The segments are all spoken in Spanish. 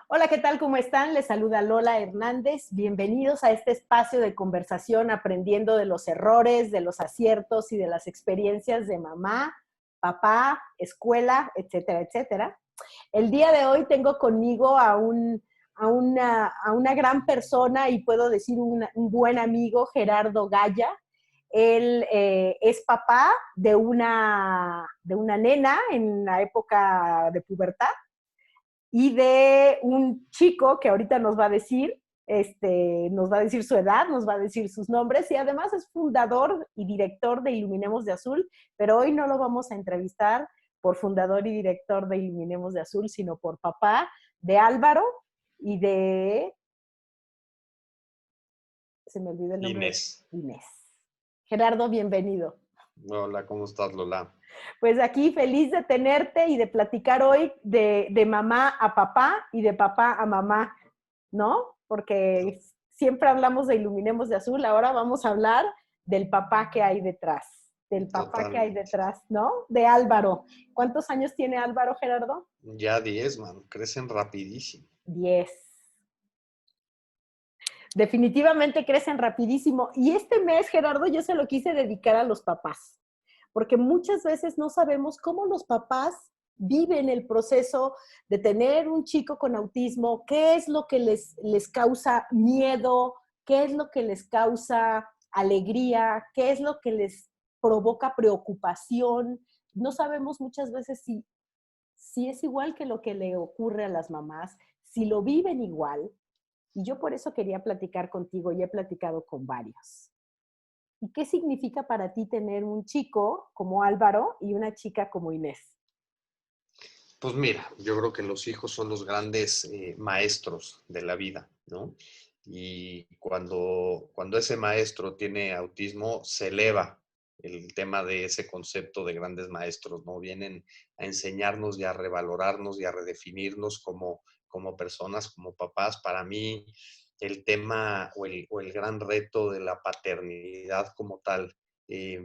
Hola, ¿qué tal? ¿Cómo están? Les saluda Lola Hernández. Bienvenidos a este espacio de conversación aprendiendo de los errores, de los aciertos y de las experiencias de mamá, papá, escuela, etcétera, etcétera. El día de hoy tengo conmigo a una gran persona y puedo decir un buen amigo, Gerardo Gaya. Él es papá de una nena en la época de pubertad y de un chico que ahorita nos va a decir su edad, nos va a decir sus nombres y además es fundador y director de Iluminemos de Azul, pero hoy no lo vamos a entrevistar por fundador y director de Iluminemos de Azul, sino por papá de Álvaro y se me olvidó el nombre de Inés. Inés. Gerardo, bienvenido. Hola, ¿cómo estás, Lola? Pues aquí feliz de tenerte y de platicar hoy de mamá a papá y de papá a mamá, ¿no? Porque siempre hablamos de Iluminemos de Azul, ahora vamos a hablar del papá que hay detrás, del papá que hay Totalmente. detrás, ¿no? De Álvaro. ¿Cuántos años tiene Álvaro, Gerardo? Ya 10, man, crecen rapidísimo. 10. Definitivamente crecen rapidísimo. Y este mes, Gerardo, yo se lo quise dedicar a los papás, porque muchas veces no sabemos cómo los papás viven el proceso de tener un chico con autismo, qué es lo que les causa miedo, qué es lo que les causa alegría, qué es lo que les provoca preocupación. No sabemos muchas veces si es igual que lo que le ocurre a las mamás, si lo viven igual. Y yo por eso quería platicar contigo y he platicado con varios. ¿Y qué significa para ti tener un chico como Álvaro y una chica como Inés? Pues mira, yo creo que los hijos son los grandes maestros de la vida, ¿no? Y cuando ese maestro tiene autismo, se eleva el tema de ese concepto de grandes maestros, ¿no? Vienen a enseñarnos y a revalorarnos y a redefinirnos como personas, como papás. Para mí, el tema o el gran reto de la paternidad como tal, eh,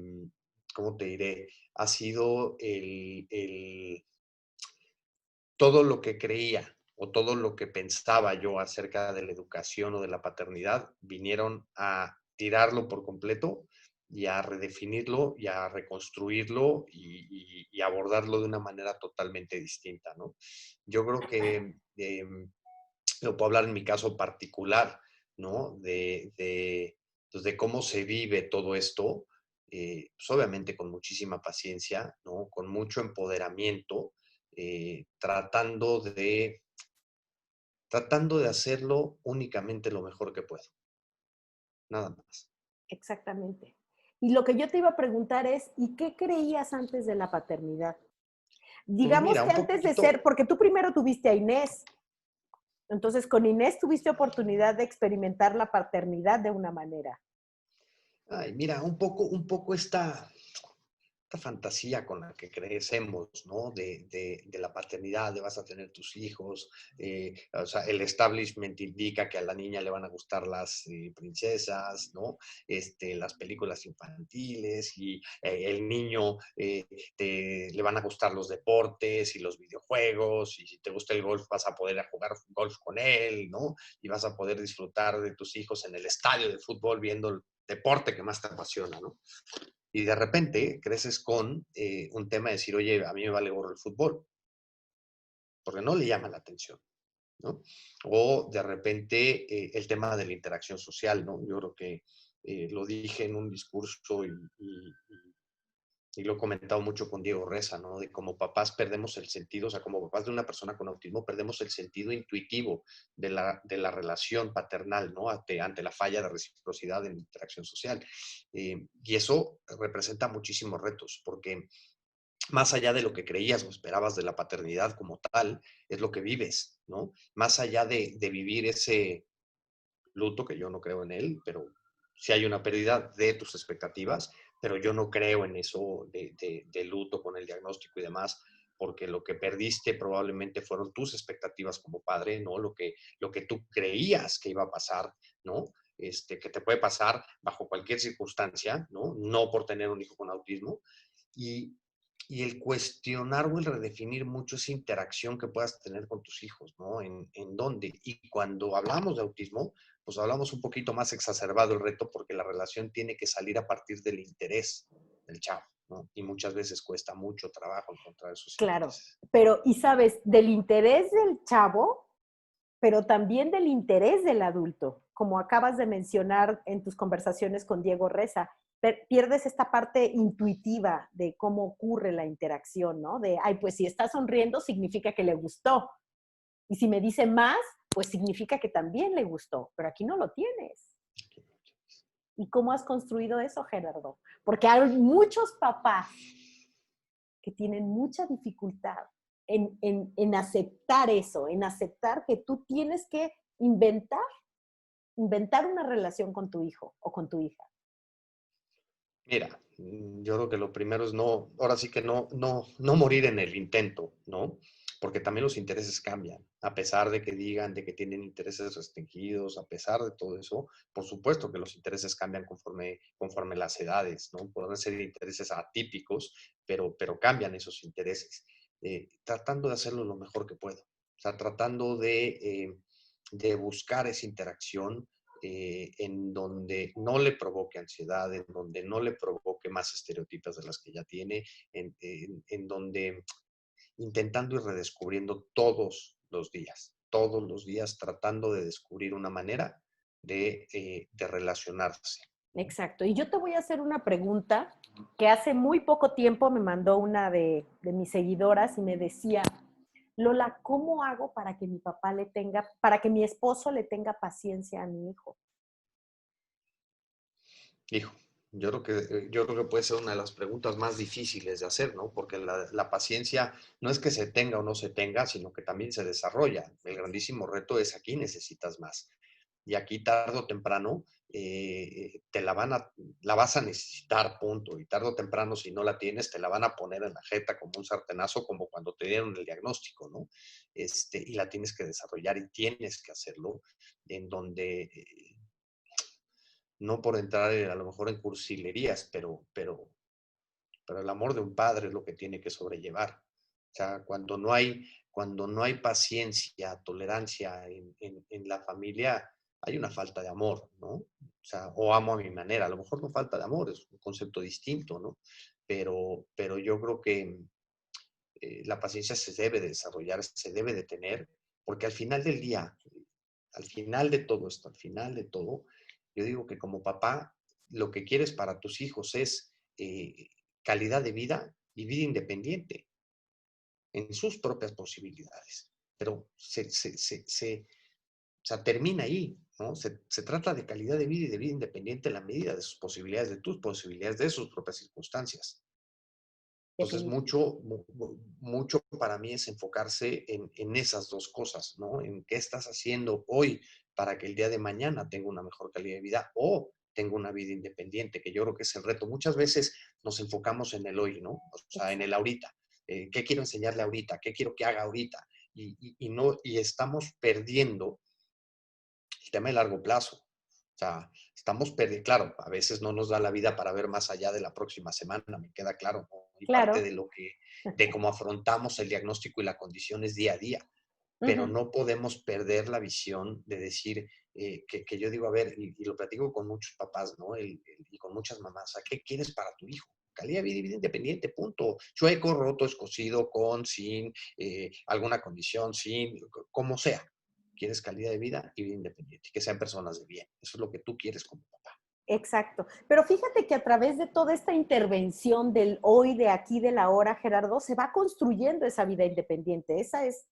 ¿cómo te diré? Ha sido todo lo que creía o todo lo que pensaba yo acerca de la educación o de la paternidad, vinieron a tirarlo por completo y a redefinirlo y a reconstruirlo y abordarlo de una manera totalmente distinta, ¿no? Yo creo que lo puedo hablar en mi caso particular, ¿no? Pues de cómo se vive todo esto, pues obviamente con muchísima paciencia, ¿no? Con mucho empoderamiento, eh, tratando de, tratando de hacerlo únicamente lo mejor que puedo, nada más. Exactamente. Y lo que yo te iba a preguntar es, ¿y qué creías antes de la paternidad? Pues Digamos mira, que un antes de poquito, ser, porque tú primero tuviste a Inés, entonces con Inés tuviste oportunidad de experimentar la paternidad de una manera. ay, mira, un poco esta fantasía con la que crecemos, ¿no? De la paternidad, de vas a tener tus hijos, o sea, el establishment indica que a la niña le van a gustar las princesas, ¿no? Las películas infantiles y el niño le van a gustar los deportes y los videojuegos y si te gusta el golf vas a poder jugar golf con él, ¿no? Y vas a poder disfrutar de tus hijos en el estadio de fútbol viendo el deporte que más te apasiona, ¿no? Y de repente creces con un tema de decir, oye, a mí me vale gorro el fútbol, porque no le llama la atención, ¿no? O de repente el tema de la interacción social, ¿no? Yo creo que lo dije en un discurso y lo he comentado mucho con Diego Reza, ¿no? De como papás perdemos el sentido, o sea, como papás de una persona con autismo, perdemos el sentido intuitivo de la relación paternal, ¿no? Ante la falla de reciprocidad en la interacción social. Y eso representa muchísimos retos, porque más allá de lo que creías o esperabas de la paternidad como tal, es lo que vives, ¿no? Más allá de vivir ese luto, que yo no creo en él, pero si hay una pérdida de tus expectativas, pero yo no creo en eso de luto con el diagnóstico y demás, porque lo que perdiste probablemente fueron tus expectativas como padre, ¿no? Lo que tú creías que iba a pasar, ¿no? Que te puede pasar bajo cualquier circunstancia, ¿no? No por tener un hijo con autismo. Y y el cuestionar o el redefinir mucho esa interacción que puedas tener con tus hijos, ¿no? En dónde. Y cuando hablamos de autismo, pues hablamos un poquito más exacerbado el reto porque la relación tiene que salir a partir del interés del chavo, ¿no? Y muchas veces cuesta mucho trabajo encontrar esos Claro, intereses. pero, y sabes, del interés del chavo, pero también del interés del adulto, como acabas de mencionar en tus conversaciones con Diego Reza, pierdes esta parte intuitiva de cómo ocurre la interacción, ¿no? De, ay, pues si está sonriendo significa que le gustó. Y si me dice más, pues significa que también le gustó, pero aquí no lo tienes. ¿Y cómo has construido eso, Gerardo? Porque hay muchos papás que tienen mucha dificultad en aceptar eso, en aceptar que tú tienes que inventar una relación con tu hijo o con tu hija. Mira, yo creo que lo primero es no, ahora sí que no morir en el intento, ¿no? Porque también los intereses cambian, a pesar de que digan de que tienen intereses restringidos, a pesar de todo eso, por supuesto que los intereses cambian conforme las edades, ¿no? Pueden ser intereses atípicos, pero cambian esos intereses, tratando de hacerlo lo mejor que puedo, o sea, tratando de buscar esa interacción en donde no le provoque ansiedad, en donde no le provoque más estereotipos de las que ya tiene, en donde intentando y redescubriendo todos los días tratando de descubrir una manera de relacionarse. Exacto. Y yo te voy a hacer una pregunta que hace muy poco tiempo me mandó una de mis seguidoras y me decía, Lola, ¿cómo hago para que mi papá le tenga, para que mi esposo le tenga paciencia a mi hijo? Hijo, yo creo que puede ser una de las preguntas más difíciles de hacer, ¿no? Porque la paciencia no es que se tenga o no se tenga, sino que también se desarrolla. El grandísimo reto es aquí necesitas más. Y aquí tarde o temprano te la vas a necesitar, punto. Y tarde o temprano, si no la tienes, te la van a poner en la jeta como un sartenazo, como cuando te dieron el diagnóstico, ¿no? Y la tienes que desarrollar y tienes que hacerlo en donde no por entrar a lo mejor en cursilerías, pero el amor de un padre es lo que tiene que sobrellevar. O sea, cuando no hay paciencia, tolerancia en la familia, hay una falta de amor, ¿no? O sea, o amo a mi manera. A lo mejor no falta de amor, es un concepto distinto, ¿no? Pero yo creo que la paciencia se debe de desarrollar, se debe de tener, porque al final del día, al final de todo esto, al final de todo, yo digo que como papá, lo que quieres para tus hijos es calidad de vida y vida independiente en sus propias posibilidades. Pero o sea, termina ahí, ¿no? Se trata de calidad de vida y de vida independiente en la medida de sus posibilidades, de tus posibilidades, de sus propias circunstancias. Entonces, mucho para mí es enfocarse en esas dos cosas, ¿no? En qué estás haciendo hoy para que el día de mañana tenga una mejor calidad de vida o tenga una vida independiente, que yo creo que es el reto. Muchas veces nos enfocamos en el hoy, ¿no? O sea, en el Exacto. ahorita. ¿Qué quiero enseñarle ahorita? ¿Qué quiero que haga ahorita? No, y estamos perdiendo el tema de largo plazo. O sea, estamos perdiendo, claro, a veces no nos da la vida para ver más allá de la próxima semana, me queda claro, ¿no? Y parte Claro. de cómo afrontamos el diagnóstico y la condición es día a día, pero Ujú. no podemos perder la visión de decir, que yo digo, a ver, y lo platico con muchos papás, ¿no? Y con muchas mamás, ¿a qué quieres para tu hijo? Calidad de vida y vida independiente, punto. Chueco, roto, escocido, con, sin, alguna condición, sin, como sea. Quieres calidad de vida y vida independiente, que sean personas de bien. Eso es lo que tú quieres como papá. Exacto. Pero fíjate que a través de toda esta intervención del hoy, de aquí, de la hora, Gerardo, se va construyendo esa vida independiente. Esa es,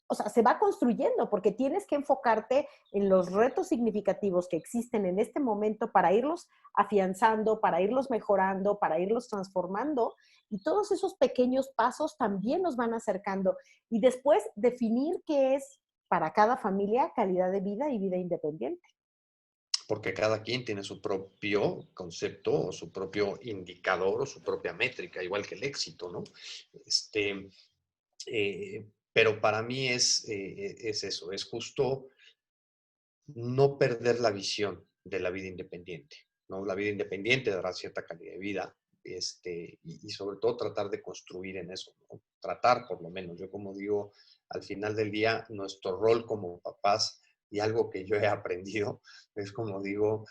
o sea, se va construyendo porque tienes que enfocarte en los retos significativos que existen en este momento para irlos afianzando, para irlos mejorando, para irlos transformando. Y todos esos pequeños pasos también nos van acercando. Y después definir qué es para cada familia calidad de vida y vida independiente. Porque cada quien tiene su propio concepto o su propio indicador o su propia métrica, igual que el éxito, ¿no? Este, pero para mí es eso, es justo no perder la visión de la vida independiente, ¿no? La vida independiente dará cierta calidad de vida, y sobre todo tratar de construir en eso, ¿no? Tratar por lo menos. Yo como digo, al final del día, nuestro rol como papás y algo que yo he aprendido es como digo,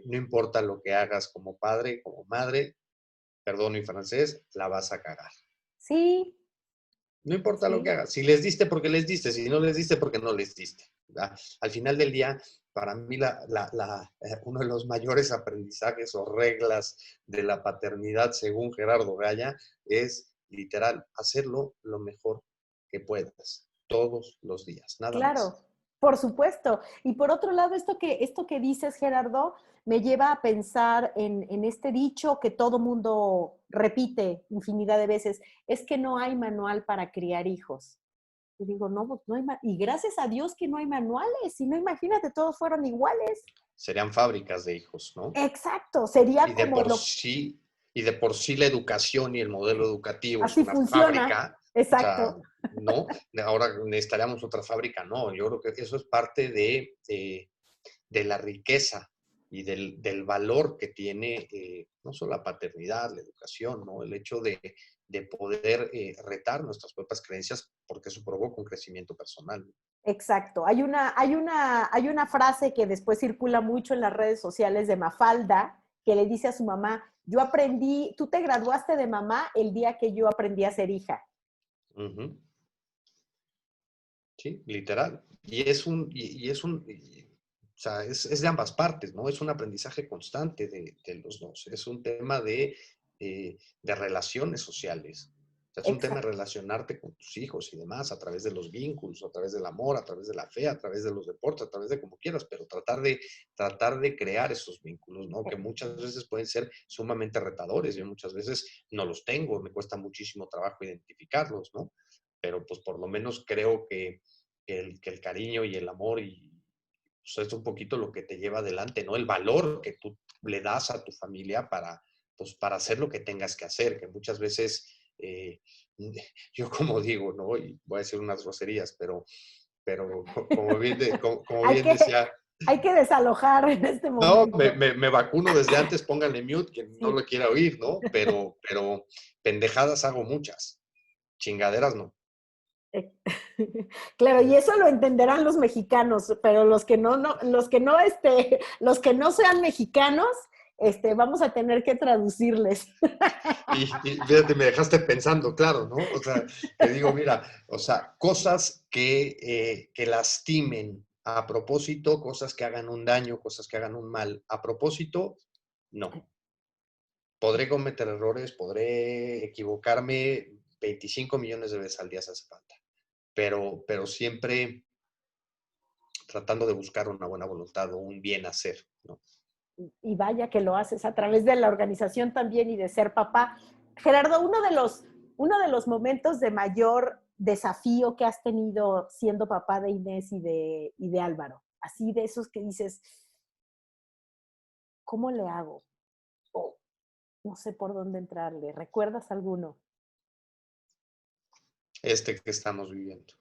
no importa lo que hagas como padre, como madre, perdón mi francés, la vas a cagar. Sí, No importa lo que sí, hagas. Si les diste, porque les diste. Si no les diste, porque no les diste. ¿Verdad? Al final del día, para mí, uno de los mayores aprendizajes o reglas de la paternidad, según Gerardo Gaya, es literal hacerlo lo mejor que puedas, todos los días, nada más. claro, por supuesto. Y por otro lado, esto que dices, Gerardo, me lleva a pensar en este dicho que todo mundo repite infinidad de veces, es que no hay manual para criar hijos. Y digo, no, pues no hay y gracias a Dios que no hay manuales, si no, imagínate, todos fueron iguales. Serían fábricas de hijos, ¿no? Exacto, sería Y de como por lo, sí, y de por sí la educación y el modelo educativo es así una funciona, fábrica, o sea, exacto, no, ahora necesitaríamos otra fábrica, no, yo creo que eso es parte de la riqueza y del valor que tiene no solo la paternidad, la educación, ¿no? El hecho de poder retar nuestras propias creencias porque eso provoca un crecimiento personal. exacto. Hay una frase que después circula mucho en las redes sociales de Mafalda, que le dice a su mamá, yo aprendí, tú te graduaste de mamá el día que yo aprendí a ser hija. Ujú. Sí, literal. O sea, es de ambas partes, ¿no? Es un aprendizaje constante de los dos. Es un tema de relaciones sociales. O sea, es un tema de Exacto. relacionarte con tus hijos y demás a través de los vínculos, a través del amor, a través de la fe, a través de los deportes, a través de como quieras, pero tratar de crear esos vínculos, ¿no? Que muchas veces pueden ser sumamente retadores. Yo muchas veces no los tengo, me cuesta muchísimo trabajo identificarlos, ¿no? Pero pues por lo menos creo que el cariño y el amor y pues, es un poquito lo que te lleva adelante, ¿no? El valor que tú le das a tu familia pues, para hacer lo que tengas que hacer, que muchas veces, yo como digo, ¿no? Y voy a decir unas groserías, pero como Hay bien que, decía, hay que desalojar en este no, momento. me vacuno desde antes, pónganle mute, que no Sí. lo quiera oír, ¿no? Pero pendejadas hago muchas, chingaderas no. Eh, Claro, y eso lo entenderán los mexicanos, pero los que no sean mexicanos, vamos a tener que traducirles. Y fíjate, me dejaste pensando, claro, ¿no? O sea, que digo, mira, o sea, cosas que lastimen a propósito, cosas que hagan un daño, cosas que hagan un mal a propósito, no. Podré cometer errores, podré equivocarme 25 millones de veces al día si hace falta, pero siempre tratando de buscar una buena voluntad o un bien hacer, ¿no? Y vaya que lo haces a través de la organización también y de ser papá. Gerardo, uno de los momentos de mayor desafío que has tenido siendo papá de Inés y de Álvaro, así de esos que dices, ¿cómo le hago? O no sé por dónde entrarle. ¿Recuerdas alguno? Este que estamos viviendo.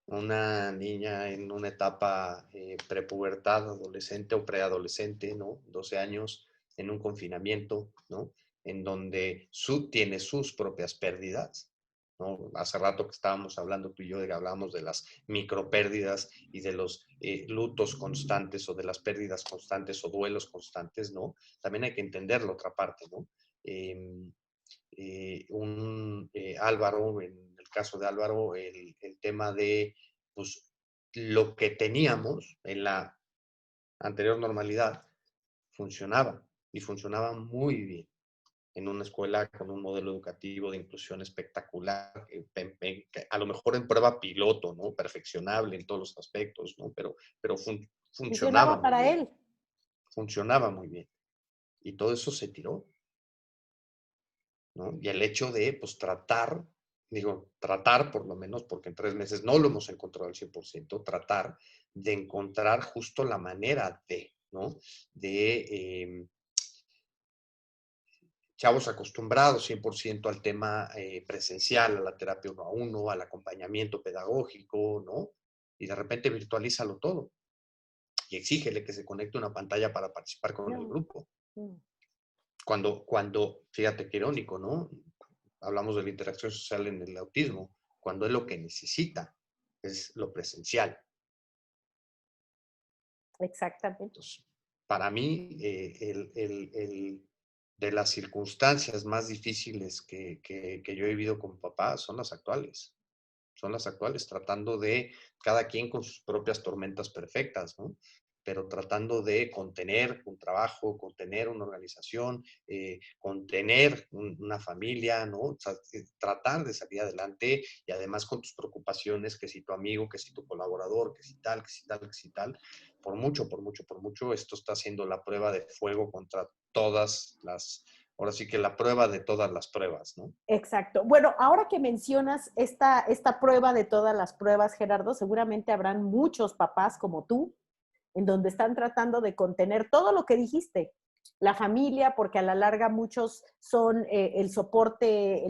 Una niña en una etapa prepubertad, adolescente o preadolescente, ¿no? 12 años, en un confinamiento, ¿no? En donde tiene sus propias pérdidas, ¿no? Hace rato que estábamos hablando tú y yo, de que hablábamos de las micropérdidas y de los lutos constantes o de las pérdidas constantes o duelos constantes, ¿no? También hay que entender la otra parte, ¿no? Eh, Álvaro, en el caso de Álvaro, el tema de pues, lo que teníamos en la anterior normalidad funcionaba y funcionaba muy bien en una escuela con un modelo educativo de inclusión espectacular, que a lo mejor en prueba piloto, ¿no? Perfeccionable en todos los aspectos, ¿no? Pero funcionaba Funcionaba muy para bien, él. funcionaba muy bien. Y todo eso se tiró, ¿no? Y el hecho de, pues, tratar por lo menos, porque en 3 meses no lo hemos encontrado al 100%, tratar de encontrar justo la manera de, ¿no? De chavos acostumbrados 100% al tema presencial, a la terapia uno a uno, al acompañamiento pedagógico, ¿no? Y de repente virtualízalo todo y exígele que se conecte a una pantalla para participar con el No, grupo. no. Fíjate qué irónico, ¿no? Hablamos de la interacción social en el autismo, cuando es lo que necesita, es lo presencial. Exactamente. Entonces, para mí, de las circunstancias más difíciles que yo he vivido con papá son las actuales, tratando de cada quien con sus propias tormentas perfectas, ¿no? Pero tratando de contener un trabajo, contener una organización, contener una familia, ¿no? O sea, tratar de salir adelante y además con tus preocupaciones, que si tu amigo, que si tu colaborador, que si tal, que si tal, que si tal. Por mucho, esto está siendo la prueba de fuego contra todas las, ahora sí que la prueba de todas las pruebas, ¿no? Exacto. Bueno, ahora que mencionas esta prueba de todas las pruebas, Gerardo, seguramente habrán muchos papás como tú, en donde están tratando de contener todo lo que dijiste. La familia, porque a la larga muchos son el soporte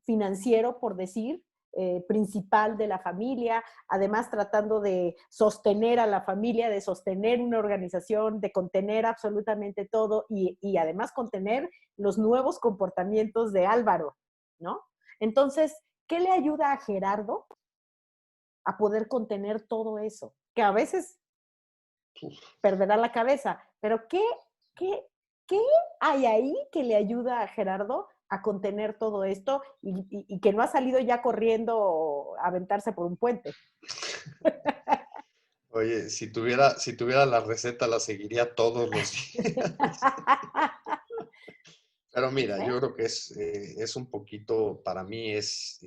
financiero, por decir, principal de la familia, además tratando de sostener a la familia, de sostener una organización, de contener absolutamente todo y además contener los nuevos comportamientos de Álvaro, ¿no? Entonces, ¿qué le ayuda a Gerardo a poder contener todo eso? Que a veces perderá la cabeza, pero qué, qué hay ahí que le ayuda a Gerardo a contener todo esto y que no ha salido ya corriendo a aventarse por un puente? Oye, si tuviera la receta, la seguiría todos los días. Pero mira, yo creo que es un poquito, para mí es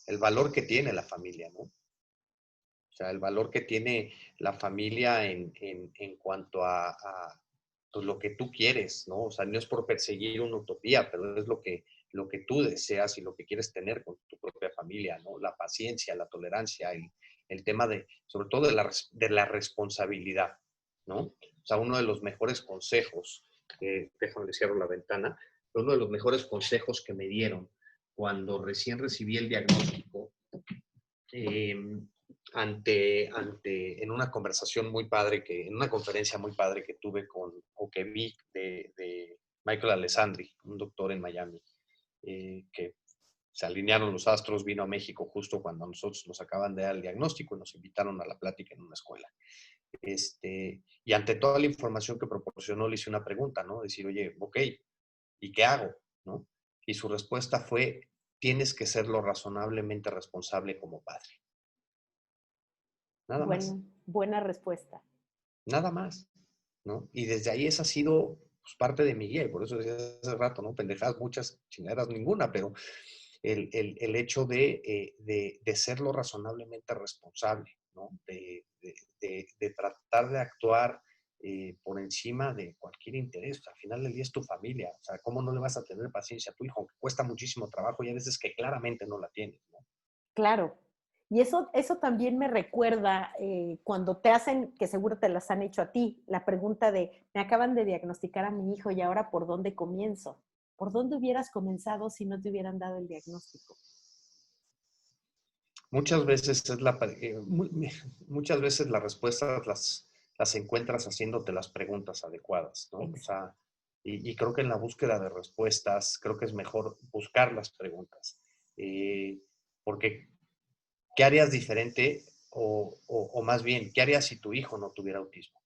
el valor que tiene la familia, ¿no? O sea, el valor que tiene la familia en cuanto a, pues, lo que tú quieres, ¿no? O sea, no es por perseguir una utopía, pero es lo que tú deseas y lo que quieres tener con tu propia familia, ¿no? La paciencia, la tolerancia, el tema sobre todo de la responsabilidad, ¿no? O sea, uno de los mejores consejos, déjame cierro la ventana, uno de los mejores consejos que me dieron cuando recién recibí el diagnóstico, eh, en una conversación muy padre, en una conferencia muy padre que tuve o que vi de Michael Alessandri, un doctor en Miami, que se alinearon los astros, vino a México justo cuando nosotros nos acaban de dar el diagnóstico y nos invitaron a la plática en una escuela. Y ante toda la información que proporcionó, le hice una pregunta, ¿no? Decir, oye, ok, ¿y qué hago? ¿No? Y su respuesta fue, tienes que ser lo razonablemente responsable como padre. Nada más. Buena respuesta. Nada más, ¿no? Y desde ahí esa ha sido pues, parte de mi guía, y por eso decía hace rato, ¿no? Pendejadas muchas, chingaderas ninguna, pero el hecho de ser lo razonablemente responsable, ¿no? De tratar de actuar por encima de cualquier interés. Al final del día es tu familia. O sea, ¿cómo no le vas a tener paciencia a tu hijo? Aunque cuesta muchísimo trabajo y a veces que claramente no la tienes, ¿no? Claro. Y eso también me recuerda cuando te hacen, que seguro te las han hecho a ti, la pregunta de, me acaban de diagnosticar a mi hijo y ahora ¿por dónde comienzo? ¿Por dónde hubieras comenzado si no te hubieran dado el diagnóstico? Muchas veces muchas veces las respuestas las encuentras haciéndote las preguntas adecuadas, ¿no? O Exacto. sea, y creo que en la búsqueda de respuestas, creo que es mejor buscar las preguntas. Porque, ¿qué harías diferente? O más bien, ¿qué harías si tu hijo no tuviera autismo?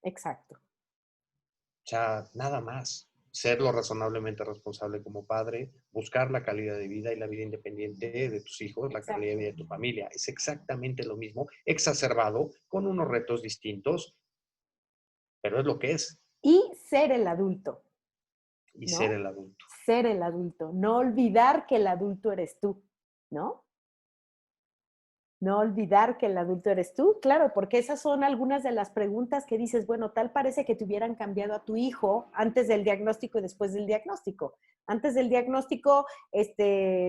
Exacto. O sea, nada más. Ser lo razonablemente responsable como padre, buscar la calidad de vida y la vida independiente de tus hijos, la calidad de Exacto. vida de tu familia. Es exactamente lo mismo, exacerbado, con unos retos distintos, pero es lo que es. Y ser el adulto, Y ser ¿no? el adulto. Ser el adulto, no olvidar que el adulto eres tú, ¿no? No olvidar que el adulto eres tú, claro, porque esas son algunas de las preguntas que dices, bueno, tal parece que te hubieran cambiado a tu hijo antes del diagnóstico y después del diagnóstico. Antes del diagnóstico,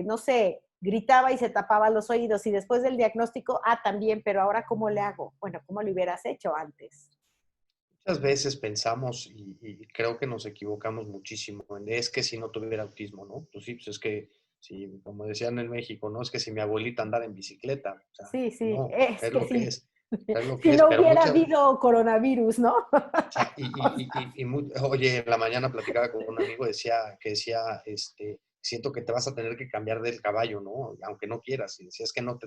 no sé, gritaba y se tapaba los oídos y después del diagnóstico, también, pero ahora ¿cómo le hago? Bueno, ¿cómo lo hubieras hecho antes? Muchas veces pensamos y creo que nos equivocamos muchísimo es que si no tuviera autismo, ¿no? Pues sí, pues es que, si, como decían en México, ¿no? Es que si mi abuelita andara en bicicleta, o sea, Sí, sí, no, es es que lo que sí. es. ¿Sabes lo que Si es? no Pero hubiera muchas, habido coronavirus, ¿no? o sea, oye, en la mañana platicaba con un amigo que decía, siento que te vas a tener que cambiar del caballo, ¿no? Aunque no quieras. Y decía, es que no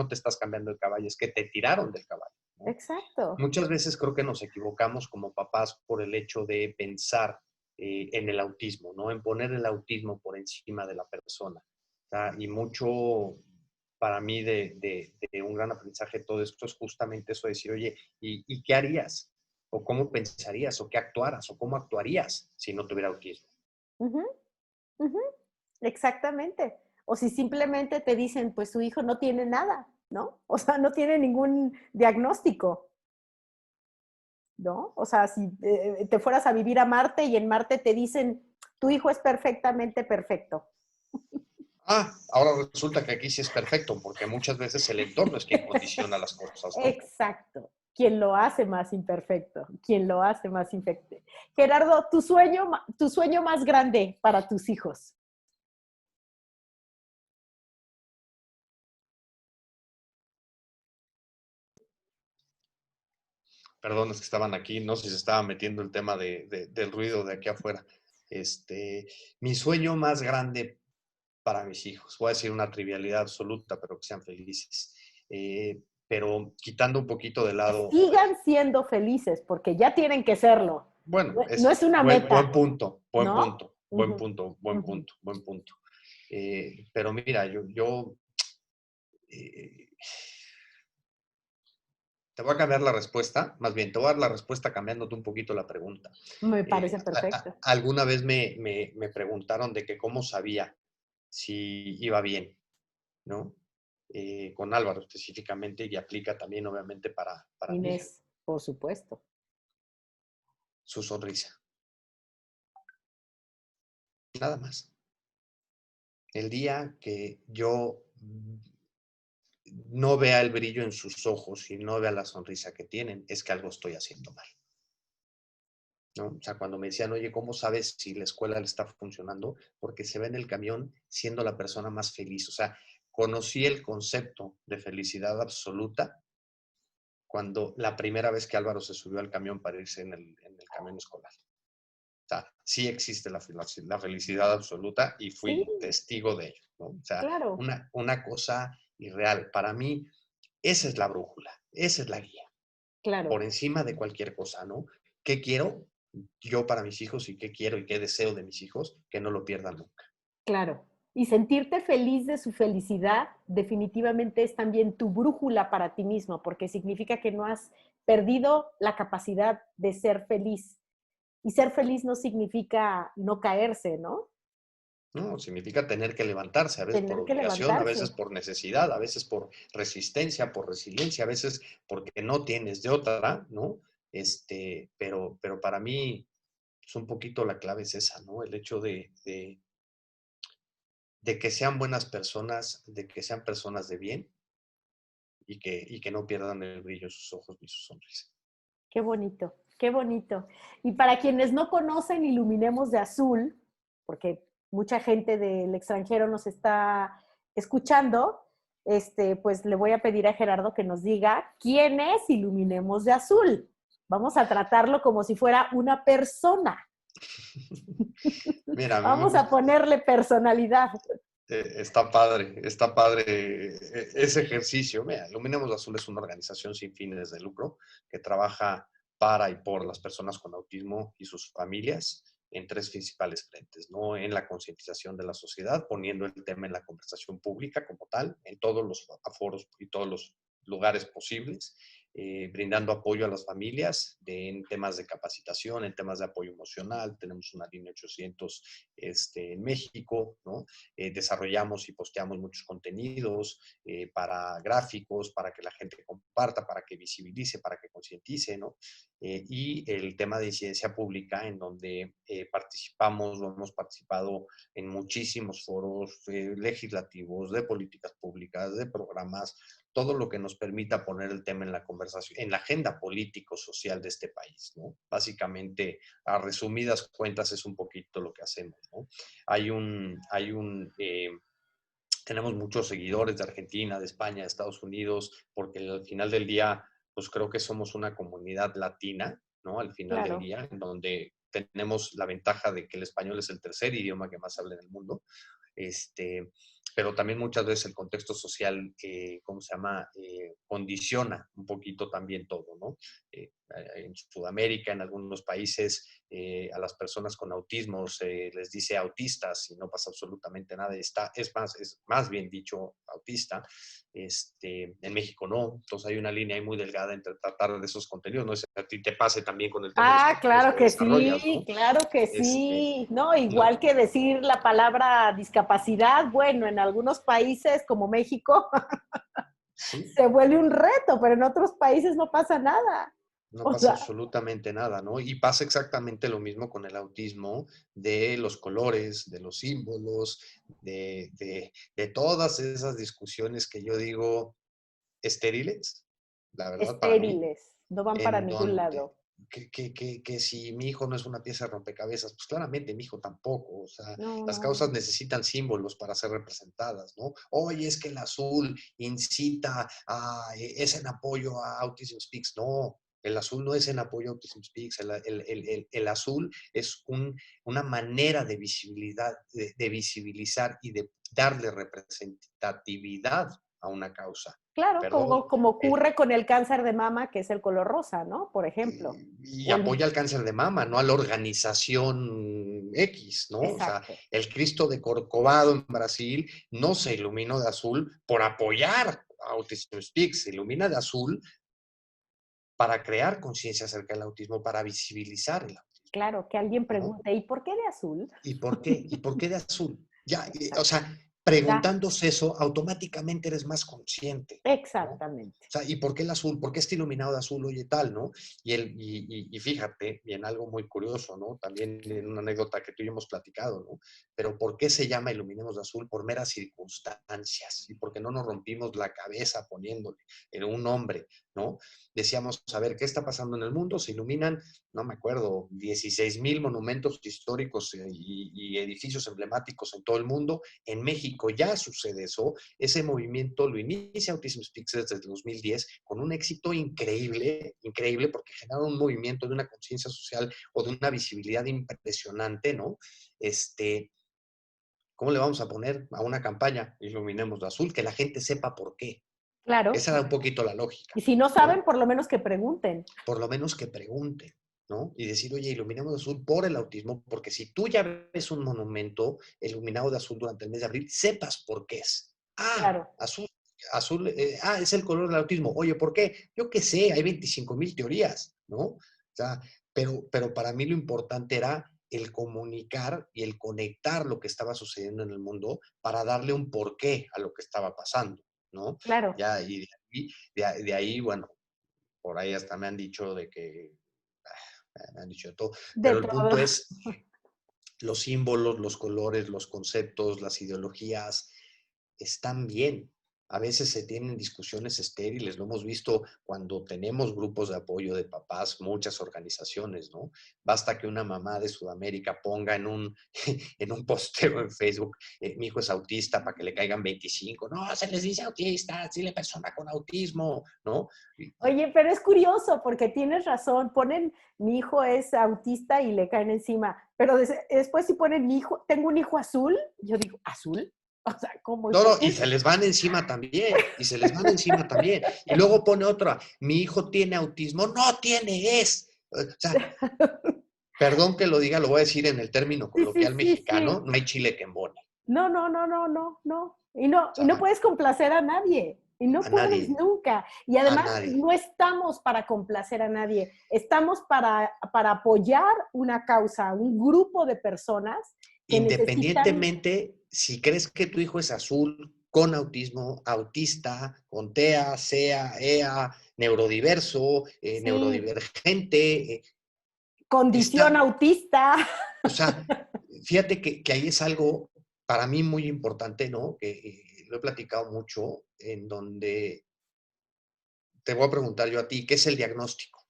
te estás cambiando del caballo, es que te tiraron del caballo, ¿no? Exacto. Muchas veces creo que nos equivocamos como papás por el hecho de pensar en el autismo, ¿no? En poner el autismo por encima de la persona. O sea, y mucho para mí de un gran aprendizaje de todo esto es justamente eso de decir, oye, ¿y qué harías? ¿O cómo pensarías? ¿O qué actuaras? ¿O cómo actuarías si no tuviera autismo? Ujú, ujú, exactamente. O si simplemente te dicen, pues su hijo no tiene nada, ¿no? O sea, no tiene ningún diagnóstico, ¿no? O sea, si te fueras a vivir a Marte y en Marte te dicen, tu hijo es perfectamente perfecto. Ah, ahora resulta que aquí sí es perfecto, porque muchas veces el entorno es quien condiciona las cosas, ¿no? Exacto. Quien lo hace más imperfecto, quien lo hace más infecto. Gerardo, tu sueño más grande para tus hijos. Perdón, es que estaban aquí, no sé si se estaba metiendo el tema del ruido de aquí afuera. Este, Mi sueño más grande para mis hijos, voy a decir una trivialidad absoluta, pero que sean felices. Pero quitando un poquito de Que lado, sigan siendo felices, porque ya tienen que serlo. bueno, No, no es es una buen meta, punto, buen ¿no? punto, buen Ujú, punto, buen ujú. punto, buen punto. Pero mira, yo eh, te voy a cambiar la respuesta, más bien te voy a dar la respuesta cambiándote un poquito la pregunta. Me parece perfecto. Alguna vez me preguntaron de que cómo sabía si iba bien, ¿no? Con Álvaro específicamente y aplica también obviamente para mi hija, Inés, por supuesto. su sonrisa, nada más. El día que yo no vea el brillo en sus ojos y no vea la sonrisa que tienen, es que algo estoy haciendo mal, ¿no? O sea, cuando me decían, oye, ¿cómo sabes si la escuela le está funcionando? Porque se ve en el camión siendo la persona más feliz. O sea, conocí el concepto de felicidad absoluta cuando la primera vez que Álvaro se subió al camión para irse en el camión escolar. O sea, sí existe la felicidad absoluta y Sí, fui testigo de ello, ¿no? O sea, claro, una cosa irreal. Para mí, esa es la brújula, esa es la guía, por claro, encima de cualquier cosa, ¿no? ¿Qué quiero yo para mis hijos y qué quiero y qué deseo de mis hijos? Que no lo pierdan nunca. claro. Y sentirte feliz de su felicidad definitivamente es también tu brújula para ti mismo, porque significa que no has perdido la capacidad de ser feliz. Y ser feliz no significa no caerse, ¿no? No, significa tener que levantarse, a veces por Tener que obligación, a veces levantarse. por necesidad, a veces por resistencia, por resiliencia, a veces porque no tienes de otra, ¿no? Pero para mí, pues un poquito la clave es esa, ¿no? El hecho de que sean buenas personas, de que sean personas de bien y que no pierdan el brillo en sus ojos ni su sonrisa. Qué bonito, qué bonito. Y para quienes no conocen Iluminemos de Azul, porque mucha gente del extranjero nos está escuchando, pues le voy a pedir a Gerardo que nos diga quién es Iluminemos de Azul. Vamos a tratarlo como si fuera una persona. Mira, a mí me Vamos a gusta, ponerle personalidad. está padre ese ejercicio. Mira, Iluminemos Azul es una organización sin fines de lucro que trabaja para y por las personas con autismo y sus familias en tres principales frentes, ¿no? En la concientización de la sociedad, poniendo el tema en la conversación pública como tal, en todos los aforos y todos los lugares posibles, brindando apoyo a las familias en temas de capacitación, en temas de apoyo emocional. Tenemos una línea 800 en México, ¿no? Desarrollamos y posteamos muchos contenidos para gráficos, para que la gente comparta, para que visibilice, para que concientice, ¿no? Y el tema de incidencia pública, en donde participamos o hemos participado en muchísimos foros legislativos, de políticas públicas, de programas, todo lo que nos permita poner el tema en la conversación, en la agenda político-social de este país, ¿no? Básicamente, a resumidas cuentas, es un poquito lo que hacemos, ¿no? Tenemos muchos seguidores de Argentina, de España, de Estados Unidos, porque al final del día pues creo que somos una comunidad latina, ¿no? Al final del Claro. día, en donde tenemos la ventaja de que el español es el tercer idioma que más habla en el mundo. Este, pero también muchas veces el contexto social, ¿cómo se llama? Condiciona un poquito también todo, ¿no? En Sudamérica, en algunos países, a las personas con autismo se les dice autistas y no pasa absolutamente nada. Es más bien dicho autista. En México no. Entonces hay una línea ahí muy delgada entre tratar de esos contenidos. No sé si a ti te pase también con el tema de los Ah, contenidos que desarrollas, ¿no? claro que Este, sí. No, no, igual que decir la palabra discapacidad, bueno, en algunos países como México sí, se vuelve un reto, pero en otros países no pasa nada. no O pasa sea, absolutamente nada, ¿no? Y pasa exactamente lo mismo con el autismo, de los colores, de los símbolos, de todas esas discusiones que yo digo estériles, la verdad, para mí, estériles, no van para en ningún donde, lado. que si mi hijo no es una pieza de rompecabezas, pues claramente mi hijo tampoco, o sea, No, las no, causas no. necesitan símbolos para ser representadas, ¿no? Oye, es que el azul incita es en apoyo a Autism Speaks, no. El azul no es en apoyo a Autism Speaks, el azul es una manera de visibilidad, de visibilizar y de darle representatividad a una causa. Claro, Perdón, como el, ocurre con el cáncer de mama, que es el color rosa, ¿no? Por ejemplo. y O el, apoya al cáncer de mama, no a la organización X, ¿no? O sea, exacto. el Cristo de Corcovado en Brasil no se iluminó de azul por apoyar a Autism Speaks, se ilumina de azul para crear conciencia acerca del autismo, para visibilizar el autismo, Claro, que alguien ¿no? pregunte, ¿y por qué de azul? ¿Y por qué? ¿Y por qué de azul? Ya, o Exacto. sea, Ya, preguntándose eso, automáticamente eres más consciente, ¿no? exactamente. O sea, ¿y por qué el azul? ¿Por qué está iluminado de azul, oye, tal, no? Y fíjate, y en algo muy curioso, ¿no? También en una anécdota que tú y yo hemos platicado, ¿no? Pero ¿por qué se llama Iluminemos de Azul? Por meras circunstancias y porque no nos rompimos la cabeza poniéndole en un nombre, ¿no? Decíamos, a ver, ¿qué está pasando en el mundo? Se iluminan, no me acuerdo, 16,000 monumentos históricos y edificios emblemáticos en todo el mundo. En México ya sucede eso. Ese movimiento lo inicia Autism Speaks desde el 2010 con un éxito increíble, increíble, porque genera un movimiento de una conciencia social o de una visibilidad impresionante, ¿no? ¿Cómo le vamos a poner a una campaña? Iluminemos de azul, que la gente sepa por qué. Claro. Esa era un poquito la lógica, Y si no saben, ¿no? por lo menos que pregunten. Por lo menos que pregunten, ¿no? Y decir, oye, iluminemos de azul por el autismo, porque si tú ya ves un monumento iluminado de azul durante el mes de abril, sepas por qué es. Ah, Claro, azul, es el color del autismo. Oye, ¿por qué? Yo qué sé, hay 25,000 teorías, ¿no? O sea, pero para mí lo importante era el comunicar y el conectar lo que estaba sucediendo en el mundo para darle un porqué a lo que estaba pasando, ¿no? claro. Ya, y de ahí, bueno, por ahí hasta me han dicho de que, me han dicho de todo, De pero el todo. punto es los símbolos, los colores, los conceptos, las ideologías están bien. A veces se tienen discusiones estériles, lo hemos visto cuando tenemos grupos de apoyo de papás, muchas organizaciones, ¿no? Basta que una mamá de Sudamérica ponga en un posteo en Facebook, mi hijo es autista, para que le caigan 25. No, se les dice autista, dile persona con autismo, ¿no? Oye, pero es curioso porque tienes razón. Ponen, mi hijo es autista y le caen encima. Pero después si ponen mi hijo, tengo un hijo azul, yo digo, ¿azul? O sea, ¿cómo y No, por no, y qué? se les van encima también, y se les van encima también. Y luego pone otra, mi hijo tiene autismo, no tiene, es. O sea, perdón que lo diga, lo voy a decir en el término Sí, sí, coloquial sí, sí. mexicano, no hay chile que embone. No, no, no, no, no, no. O Y no sea, puedes complacer a nadie. Y no a puedes nadie, nunca. Y a además nadie. no estamos para complacer a nadie. Estamos para apoyar una causa, un grupo de personas que necesitan. Independientemente, si crees que tu hijo es azul, con autismo, autista, con TEA, SEA, EA, neurodiverso, Sí, neurodivergente, condición está. autista. O sea, fíjate que ahí es algo para mí muy importante, ¿no? Que lo he platicado mucho, en donde te voy a preguntar yo a ti, ¿qué es el diagnóstico?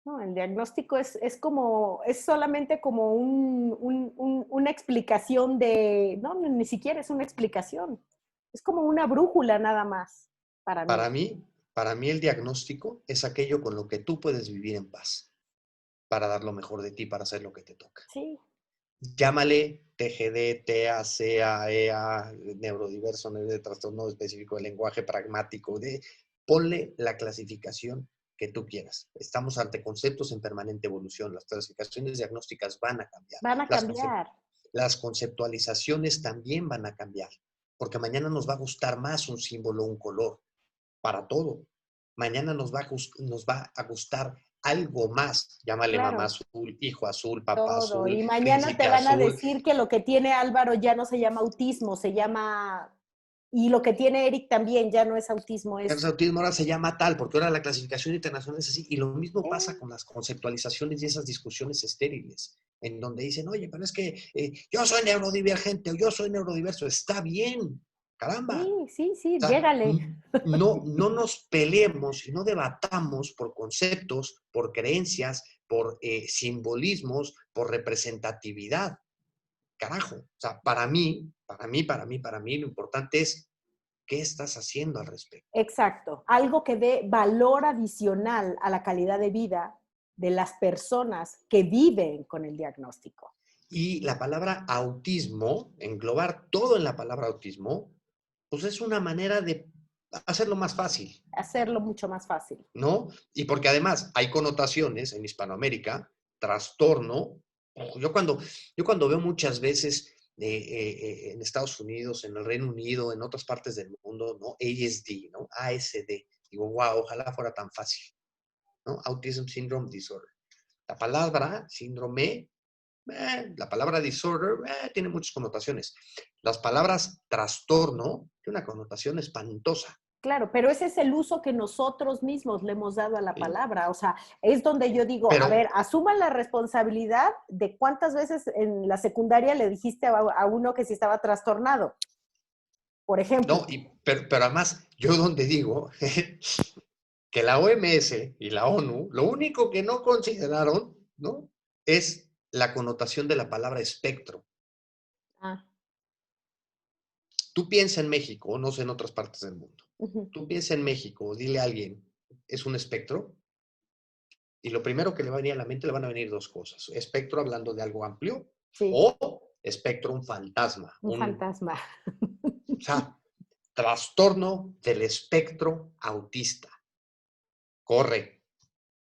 No, el diagnóstico es como, es solamente como una explicación de, no, ni siquiera es una explicación. Es como una brújula nada más para mí. Para mí, Para mí el diagnóstico es aquello con lo que tú puedes vivir en paz, para dar lo mejor de ti, para hacer lo que te toca. Sí, Llámale TGD, TEA, CEA, EA, neurodiverso, de trastorno específico del lenguaje pragmático, ponle la clasificación que tú quieras. Estamos ante conceptos en permanente evolución. Las clasificaciones diagnósticas van a cambiar. van a cambiar. Las conceptualizaciones también van a cambiar, porque mañana nos va a gustar más un símbolo, un color, para todo. Mañana nos va a gustar algo más. Llámale mamá Claro, azul, hijo azul, papá todo. azul, Y mañana príncipe te van a azul. decir que lo que tiene Álvaro ya no se llama autismo, se llama... Y lo que tiene Eric también ya no es autismo, El es... autismo ahora se llama tal, porque ahora la clasificación internacional es así. Y lo mismo pasa Sí, con las conceptualizaciones y esas discusiones estériles, en donde dicen, oye, pero es que yo soy neurodivergente o yo soy neurodiverso. Está bien, caramba. sí, sí, sí, O sea, llégale. no nos peleemos y no debatamos por conceptos, por creencias, por simbolismos, por representatividad. Carajo. O sea, para mí, lo importante es qué estás haciendo al respecto. Exacto, algo que dé valor adicional a la calidad de vida de las personas que viven con el diagnóstico. Y la palabra autismo, englobar todo en la palabra autismo, pues es una manera de hacerlo más fácil, Hacerlo mucho más fácil. ¿no? Y porque además hay connotaciones en Hispanoamérica, trastorno. Yo cuando veo muchas veces en Estados Unidos, en el Reino Unido, en otras partes del mundo, ¿no? ASD, ¿no? ASD. Digo, wow, ojalá fuera tan fácil, ¿no? Autism Syndrome Disorder. La palabra síndrome, la palabra disorder, tiene muchas connotaciones. Las palabras trastorno, tiene una connotación espantosa, Claro, pero ese es el uso que nosotros mismos le hemos dado a la ¿sí? palabra. O sea, es donde yo digo, a Pero ver, asuman la responsabilidad de cuántas veces en la secundaria le dijiste a uno que sí estaba trastornado, por no, ejemplo. pero además, yo donde digo que la OMS y la ONU, lo único que no consideraron, ¿no? Es la connotación de la palabra espectro. Ah, Tú piensa en México, no sé en otras partes del mundo. ujú, Tú piensa en México, dile a alguien, ¿es un espectro? Y lo primero que le va a venir a la mente le van a venir dos cosas. Espectro hablando de algo amplio sí, o espectro un fantasma. un fantasma. O sea, trastorno del espectro autista. Corre.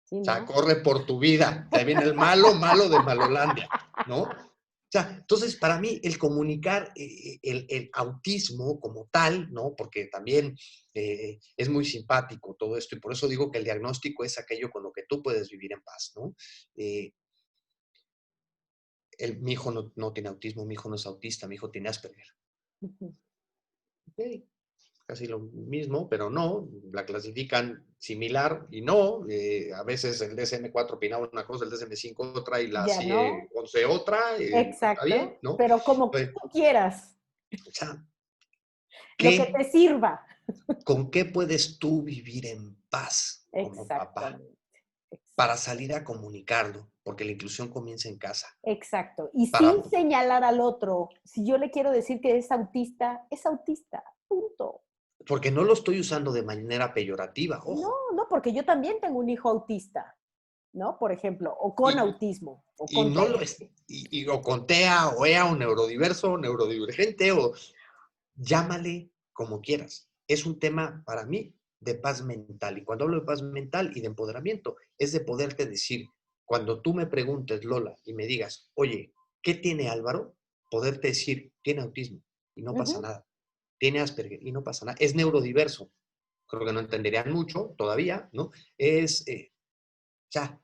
Sí, O sea, ¿no? corre por tu vida. Te viene el malo, malo de Malolandia, ¿no? O sea, entonces para mí el comunicar el autismo como tal, ¿no? Porque también es muy simpático todo esto y por eso digo que el diagnóstico es aquello con lo que tú puedes vivir en paz, ¿no? Eh, mi hijo no tiene autismo, mi hijo no es autista, mi hijo tiene Asperger. Ujú. Ok, casi lo mismo, pero no, la clasifican similar y no. A veces el DSM-4 opinaba una cosa, el DSM-5 otra y la Ya no, 11 otra, está bien, exacto, ¿no? pero como Pues, tú quieras, o sea, lo que te sirva. ¿con qué puedes tú vivir en paz como papá Exactamente, para exacto. salir a comunicarlo? Porque la inclusión comienza en casa. Exacto. Y Para, sin señalar al otro, si yo le quiero decir que es autista, punto. porque no lo estoy usando de manera peyorativa, No, ojo. no, porque yo también tengo un hijo autista, ¿no? Por ejemplo, o con Y, autismo, o y con no lo es, TEA. o con TEA, o EA, o neurodiverso, o neurodivergente, o llámale como quieras. Es un tema para mí de paz mental. Y cuando hablo de paz mental y de empoderamiento, es de poderte decir, cuando tú me preguntes, Lola, y me digas, oye, ¿qué tiene Álvaro? Poderte decir, tiene autismo y no pasa Ujú, nada. Tiene Asperger y no pasa nada. Es neurodiverso. Creo que no entenderían mucho todavía, ¿no? Ya,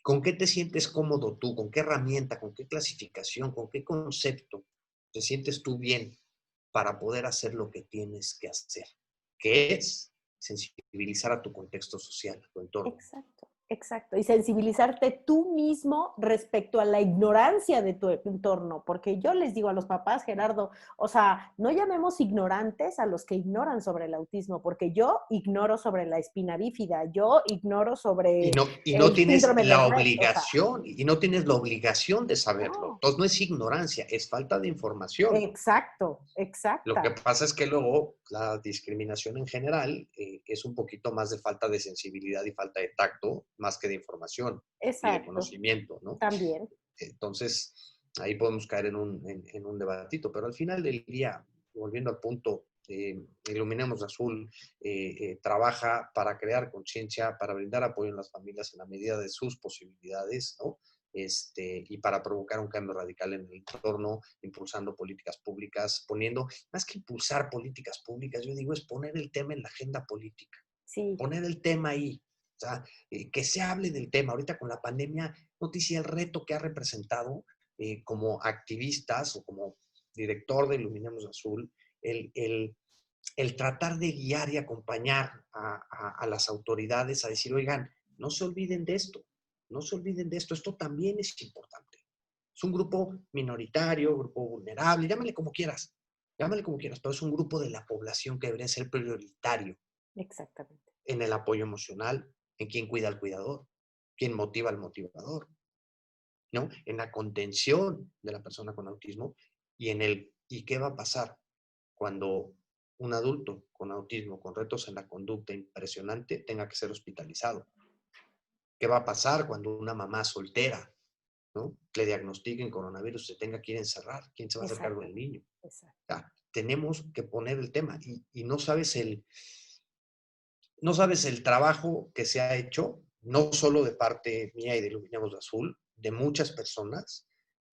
¿con qué te sientes cómodo tú? ¿Con qué herramienta? ¿Con qué clasificación? ¿Con qué concepto te sientes tú bien para poder hacer lo que tienes que hacer? Que es sensibilizar a tu contexto social, a tu entorno. exacto. Exacto, y sensibilizarte tú mismo respecto a la ignorancia de tu entorno, porque yo les digo a los papás, Gerardo, o sea, no llamemos ignorantes a los que ignoran sobre el autismo, porque yo ignoro sobre la espina bífida, yo ignoro sobre Y no el tienes síndrome de la Rett, o sea, obligación, y no tienes la obligación de saberlo. no, Entonces no es ignorancia, es falta de información. exacto, Lo que exacta, pasa es que luego la discriminación en general es un poquito más de falta de sensibilidad y falta de tacto, más que de información y de exacto, conocimiento, ¿no? también, Entonces, ahí podemos caer en un debatito, pero al final del día, volviendo al punto, Iluminemos Azul trabaja para crear conciencia, para brindar apoyo en las familias en la medida de sus posibilidades, ¿no? Y para provocar un cambio radical en el entorno, impulsando políticas públicas, poniendo, más que impulsar políticas públicas, yo digo, es poner el tema en la agenda política, sí, poner el tema ahí, o sea, que se hable del tema. Ahorita con la pandemia, noticia el reto que ha representado como activistas o como director de Iluminemos Azul, el, el, el tratar de guiar y acompañar a las autoridades a decir, oigan, no se olviden de esto, no se olviden de esto también es importante. Es un grupo minoritario, grupo vulnerable, llámale como quieras, pero es un grupo de la población que debería ser prioritario exactamente, en el apoyo emocional, en quien cuida al cuidador, quien motiva al motivador, ¿no? En la contención de la persona con autismo ¿y qué va a pasar cuando un adulto con autismo, con retos en la conducta impresionante, tenga que ser hospitalizado? ¿Qué va a pasar cuando una mamá soltera, ¿no? Le diagnostiquen coronavirus y se tenga que ir a encerrar? ¿Quién se va a hacer cargo del exactamente, niño? exacto, O sea, tenemos que poner el tema y no sabes el trabajo que se ha hecho, no solo de parte mía y de Iluminemos Azul, de muchas personas,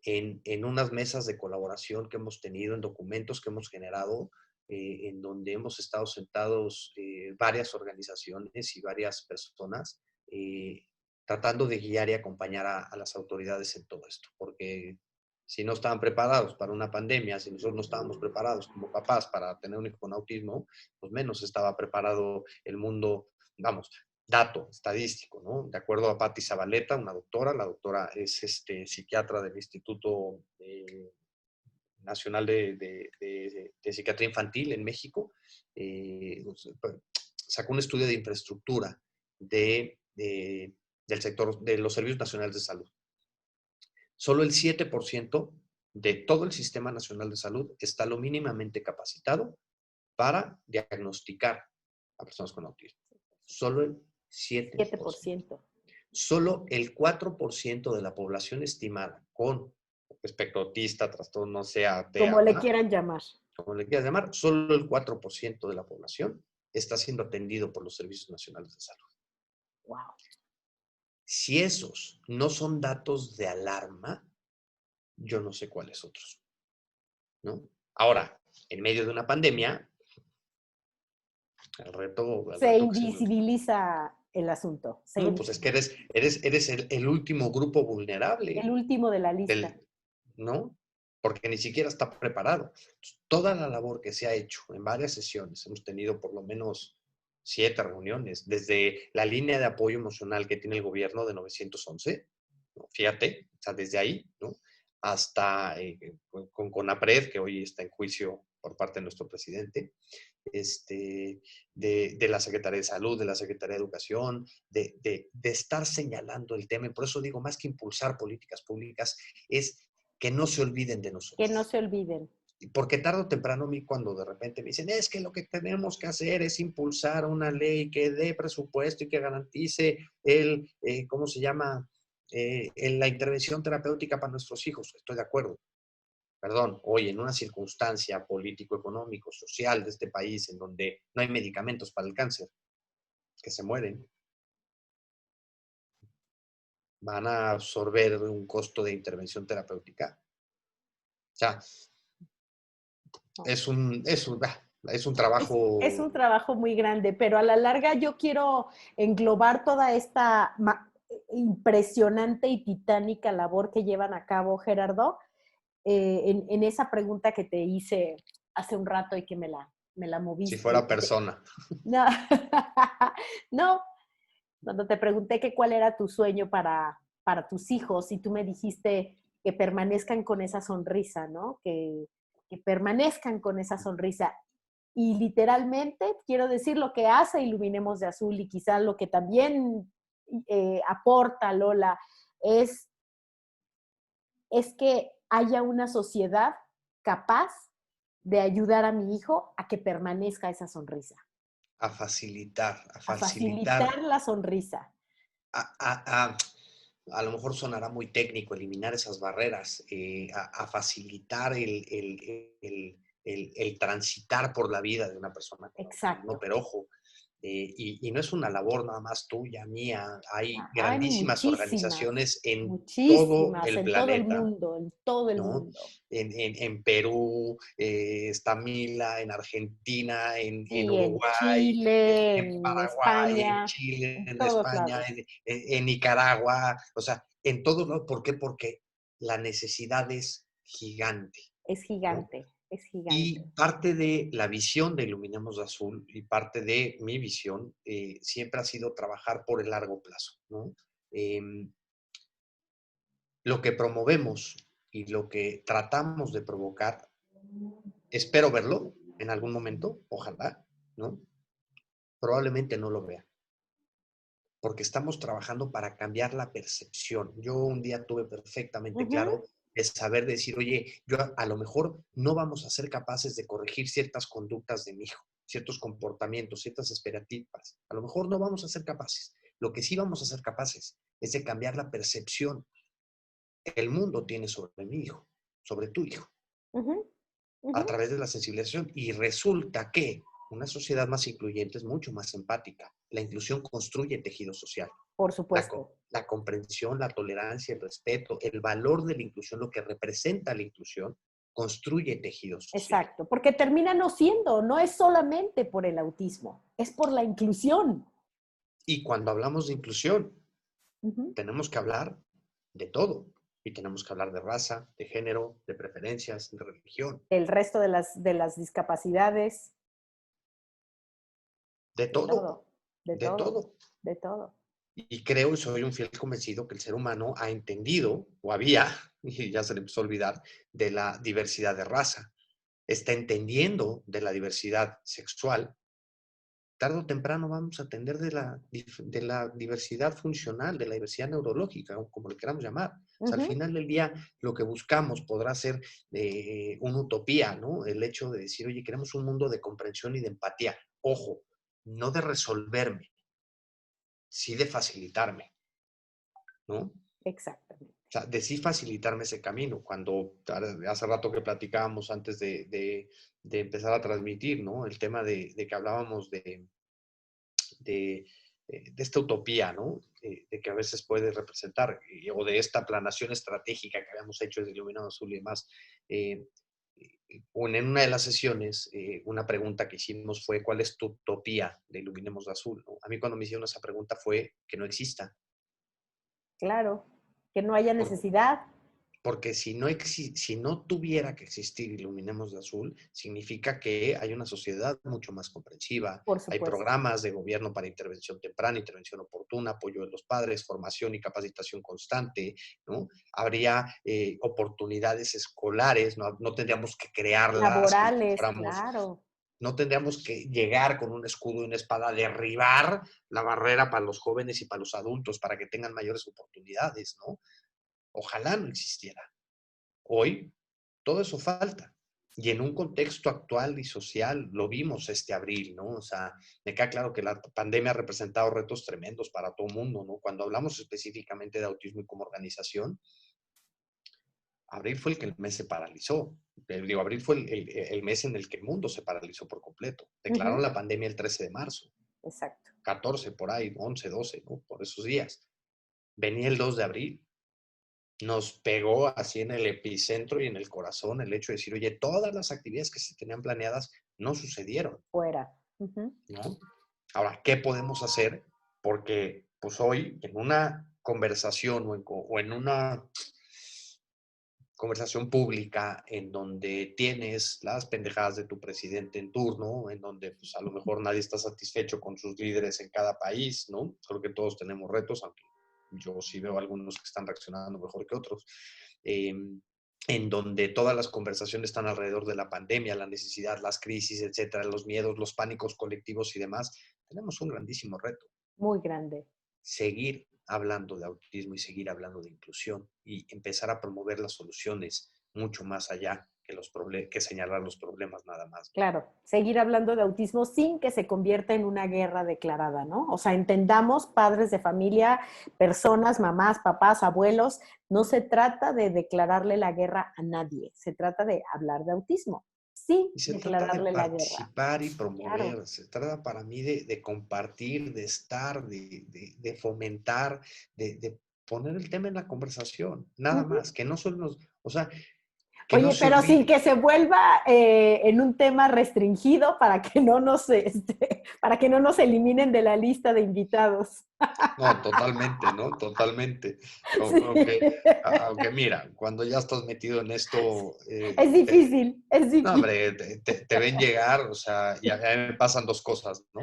en unas mesas de colaboración que hemos tenido, en documentos que hemos generado, en donde hemos estado sentados varias organizaciones y varias personas, tratando de guiar y acompañar a las autoridades en todo esto, porque si no estaban preparados para una pandemia, si nosotros no estábamos preparados como papás para tener un hijo con autismo, pues menos estaba preparado el mundo, vamos, dato estadístico, ¿no? De acuerdo a Patti Zabaleta, una doctora, la doctora es psiquiatra del Instituto Nacional de Psiquiatría Infantil en México, sacó un estudio de infraestructura del sector de los servicios nacionales de salud. Solo el 7% de todo el Sistema Nacional de Salud está lo mínimamente capacitado para diagnosticar a personas con autismo. Solo el 7%. 7%. Solo el 4% de la población estimada con espectro autista, trastorno, no sea Como le TEA, quieran llamar. como le quieras llamar, solo el 4% de la población está siendo atendido por los servicios nacionales de salud. Wow. Si esos no son datos de alarma, yo no sé cuáles otros, ¿no? Ahora, en medio de una pandemia, el Se reto que se nos... invisibiliza el asunto. No, pues es que eres el último grupo El vulnerable último de la lista. ¿no? Porque ni siquiera está preparado. Toda la labor que se ha hecho en varias sesiones, hemos tenido por lo menos 7 reuniones, desde la línea de apoyo emocional que tiene el gobierno de 911, ¿no? Fíjate, o sea, desde ahí, ¿no? Hasta con CONAPRED, que hoy está en juicio por parte de nuestro presidente, de la Secretaría de Salud, de la Secretaría de Educación, de estar señalando el tema. Y por eso digo, más que impulsar políticas públicas, es que no se olviden de Que no nosotros. se olviden. Porque tarde o temprano a mí cuando de repente me dicen, es que lo que tenemos que hacer es impulsar una ley que dé presupuesto y que garantice ¿cómo se llama? La intervención terapéutica para nuestros hijos. Estoy de acuerdo. Perdón, hoy en una circunstancia político, económico, social de este país en donde no hay medicamentos para el cáncer, que se mueren, van a absorber un costo de intervención terapéutica. O sea, No. es un Es trabajo. un trabajo muy grande, pero a la larga yo quiero englobar toda esta impresionante y titánica labor que llevan a cabo, Gerardo, en esa pregunta que te hice hace un rato y que me la Si moviste. fuera persona. No, no, Cuando te pregunté que cuál era tu sueño para tus hijos y tú me dijiste que permanezcan con esa sonrisa, ¿no? Que permanezcan con esa sonrisa. Y literalmente quiero decir lo que hace Iluminemos de Azul y quizás lo que también aporta Lola es, es que haya una sociedad capaz de ayudar a mi hijo a que permanezca esa sonrisa, A facilitar, a a facilitar, facilitar la sonrisa. a, a, a, a lo mejor sonará muy técnico eliminar esas barreras, a facilitar el transitar por la vida de una persona con autismo, ¿no? Exacto. Pero ojo, y no es una labor nada más tuya, mía, hay Hay grandísimas muchísimas, organizaciones en todo muchísimas el en todo el planeta, mundo, en todo el ¿no? mundo. En Perú, está Mila, en Argentina, en Y en Uruguay, Chile, en en Paraguay, en España, Chile, en en todos España, lados. en Nicaragua, o sea, en todos lados. ¿Por qué? Porque la necesidad es gigante, Es ¿no? gigante, es Y gigante. parte de la visión de Iluminemos de Azul y parte de mi visión siempre ha sido trabajar por el largo plazo, ¿no? Em, lo que promovemos y lo que tratamos de provocar, espero verlo en algún momento, ojalá, ¿no? Probablemente no lo vea, porque estamos trabajando para cambiar la percepción. Yo un día tuve perfectamente Ujú. claro el saber decir, oye, yo a lo mejor no vamos a ser capaces de corregir ciertas conductas de mi hijo, ciertos comportamientos, ciertas expectativas. A lo mejor no vamos a ser capaces. Lo que sí vamos a ser capaces es de cambiar la percepción que el mundo tiene sobre mi hijo, sobre tu hijo, Ujú, a ujú. través de la sensibilización. Y resulta que una sociedad más incluyente es mucho más empática. La inclusión construye tejido social. Por supuesto. La comprensión, la tolerancia, el respeto, el valor de la inclusión, lo que representa la inclusión, construye tejido social. Exacto, porque termina no siendo, no es solamente por el autismo, es por la inclusión. Y cuando hablamos de inclusión, Ujú. tenemos que hablar de todo. Y tenemos que hablar de raza, de género, de preferencias, de religión, El resto de las discapacidades, de de todo, todo, de de todo, todo. de todo. Y creo y soy un fiel convencido que el ser humano ha entendido, o había, y ya se le empezó a olvidar, de la diversidad de raza. Está entendiendo de la diversidad sexual. Tarde o temprano vamos a atender de la diversidad funcional, de la diversidad neurológica, o como le queramos llamar. O sea, al Ujú. final del día, lo que buscamos podrá ser una utopía, ¿no? El hecho de decir, oye, queremos un mundo de comprensión y de empatía. Ojo, no de resolverme, sí de facilitarme, ¿no? Exactamente. O sea, de sí facilitarme ese camino. Cuando hace rato que platicábamos antes de empezar a transmitir, ¿no? El tema de que hablábamos de esta utopía, ¿no? De que a veces puede representar, o de esta planación estratégica que habíamos hecho desde Iluminado Azul y demás. Eh, en una de las sesiones, una pregunta que hicimos fue, ¿cuál es tu utopía de Iluminemos de Azul? ¿No? A mí cuando me hicieron esa pregunta fue que no exista. Claro, que no haya Por, necesidad, Porque si no tuviera que existir Iluminemos de Azul, significa que hay una sociedad mucho más comprensiva, por hay supuesto. programas de gobierno para intervención temprana, intervención oportuna, apoyo de los padres, formación y capacitación constante, ¿no? Habría oportunidades escolares, no tendríamos que crearlas como si Laborales, fuéramos, claro. no tendríamos que llegar con un escudo y una espada a derribar la barrera para los jóvenes y para los adultos, para que tengan mayores oportunidades, ¿no? Ojalá no existiera. Hoy todo eso falta. Y en un contexto actual y social lo vimos este abril, ¿no? O sea, me queda claro que la pandemia ha representado retos tremendos para todo el mundo, ¿no? Cuando hablamos específicamente de autismo y como organización, abril fue el que el mes se paralizó. Digo, abril fue el mes en el que el mundo se paralizó por completo. Declararon Ujú. la pandemia el 13 de marzo, Exacto. 14 por ahí, 11, 12, ¿no? Por esos días. Venía el 2 de abril, nos pegó así en el epicentro y en el corazón el hecho de decir, oye, todas las actividades que se tenían planeadas no sucedieron, Fuera. Ujú. ¿no? Ahora, ¿qué podemos hacer? Porque pues hoy en una conversación o en una conversación pública en donde tienes las pendejadas de tu presidente en turno, en donde pues, a lo mejor nadie está satisfecho con sus líderes en cada país, ¿no? Creo que todos tenemos retos, aunque yo sí veo algunos que están reaccionando mejor que otros. En donde todas las conversaciones están alrededor de la pandemia, la necesidad, las crisis, etcétera, los miedos, los pánicos colectivos y demás, tenemos un grandísimo reto. Muy grande. Seguir hablando de autismo y seguir hablando de inclusión y empezar a promover las soluciones mucho más allá que señalar los problemas nada más. Claro, seguir hablando de autismo sin que se convierta en una guerra declarada, ¿no? O sea, entendamos, padres de familia, personas, mamás, papás, abuelos, no se trata de declararle la guerra a nadie, se trata de hablar de autismo, sin Y se trata de declararle la guerra. participar y Claro. promover, se trata para mí de compartir, de estar, de fomentar, de poner el tema en la conversación, nada Ujú. más, que no solo nos, o sea, que no Oye, se pero sin olvide. que se vuelva en un tema restringido para que no nos, para que no nos eliminen de la lista de invitados. No, totalmente, ¿no? Totalmente. Sí. Aunque mira, cuando ya estás metido en esto, Es difícil, es no, difícil. hombre, te ven llegar, o sea, y a mí me pasan dos cosas, ¿no?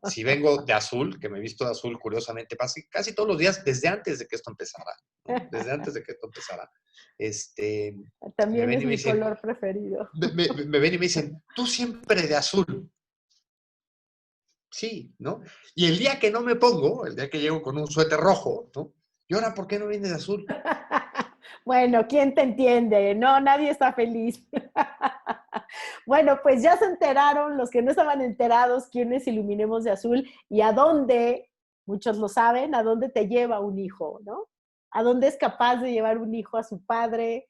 Si vengo de azul, que me he visto de azul, curiosamente, pasa casi todos los días, desde antes de que esto empezara, ¿no? Desde antes de que esto empezara. Me También ven es y me mi dicen, color preferido. me ven y me dicen, tú siempre de azul. Sí, ¿no? Y el día que no me pongo, el día que llego con un suéter rojo, ¿no? ¿Y ahora por qué no viene de azul? Bueno, ¿quién te entiende? No, nadie está feliz. Bueno, pues ya se enteraron los que no estaban enterados quiénes Iluminemos de Azul y a dónde, muchos lo saben, a dónde te lleva un hijo, ¿no? A dónde es capaz de llevar un hijo a su padre,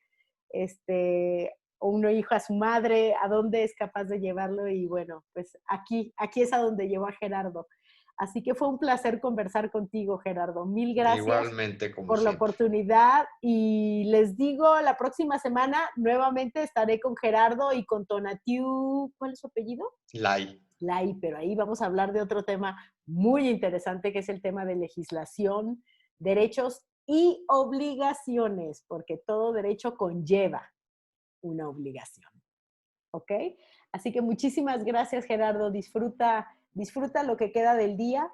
o un hijo a su madre, a dónde es capaz de llevarlo y bueno, pues aquí es a donde llevó a Gerardo. Así que fue un placer conversar contigo, Gerardo. Mil gracias Igualmente, como por la siempre. oportunidad y les digo, la próxima semana nuevamente estaré con Gerardo y con Tonatiu, ¿cuál es su apellido? Lai. Lai, pero ahí vamos a hablar de otro tema muy interesante que es el tema de legislación, derechos y obligaciones, porque todo derecho conlleva una obligación, ¿ok? Así que muchísimas gracias, Gerardo. Disfruta lo que queda del día.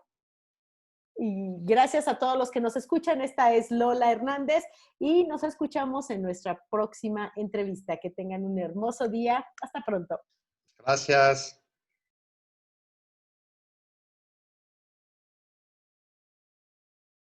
Y gracias a todos los que nos escuchan. Esta es Lola Hernández y nos escuchamos en nuestra próxima entrevista. Que tengan un hermoso día. Hasta pronto. Gracias.